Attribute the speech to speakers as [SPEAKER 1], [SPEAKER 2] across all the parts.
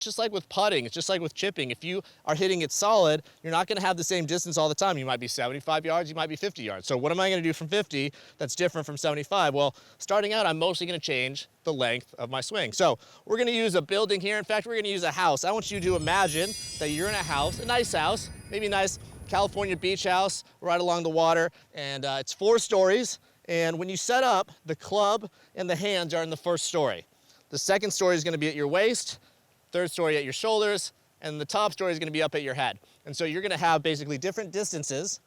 [SPEAKER 1] Just like with putting, it's just like with chipping. If you are hitting it solid, you're not gonna have the same distance all the time. You might be 75 yards, you might be 50 yards. So what am I gonna do from 50 that's different from 75? Well, starting out, I'm mostly gonna change the length of my swing. So we're gonna use a building here. In fact, we're gonna use a house. I want you to imagine that you're in a house, a nice house, maybe a nice California beach house right along the water, and it's 4 stories. And when you set up, the club and the hands are in the first story. The second story is gonna be at your waist, third story at your shoulders, and the top story is gonna be up at your head. And so you're gonna have basically different distances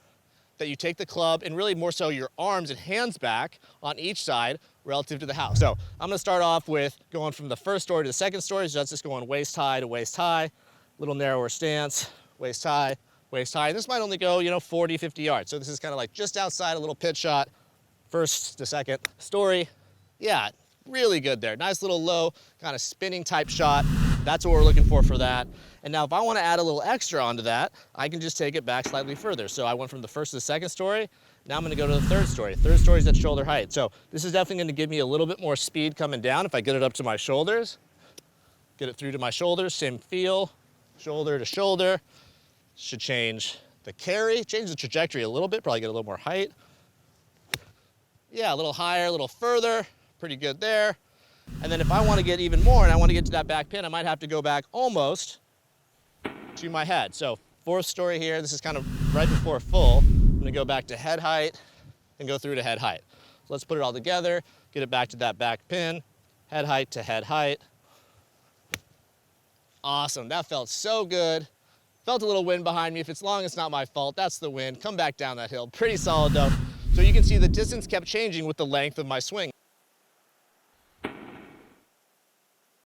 [SPEAKER 1] that you take the club and really more so your arms and hands back on each side relative to the house. So I'm gonna start off with going from the first story to the second story. So that's just going waist high to waist high, little narrower stance, waist high, waist high. And this might only go, 40, 50 yards. So this is kind of like just outside a little pitch shot, first to second story. Yeah, really good there. Nice little low kind of spinning type shot. That's what we're looking for that. And now if I want to add a little extra onto that, I can just take it back slightly further. So I went from the first to the second story. Now I'm going to go to the third story. Third story is at shoulder height. So this is definitely going to give me a little bit more speed coming down if I get it up to my shoulders. Get it through to my shoulders, same feel, shoulder to shoulder. Should change the carry, change the trajectory a little bit, probably get a little more height. Yeah, a little higher, a little further, pretty good there. And then if I want to get even more and I want to get to that back pin, I might have to go back almost to my head. So fourth story here, this is kind of right before full. I'm going to go back to head height and go through to head height. So let's put it all together, get it back to that back pin, head height to head height. Awesome, that felt so good. Felt a little wind behind me. If it's long, it's not my fault. That's the wind. Come back down that hill. Pretty solid though. So you can see the distance kept changing with the length of my swing.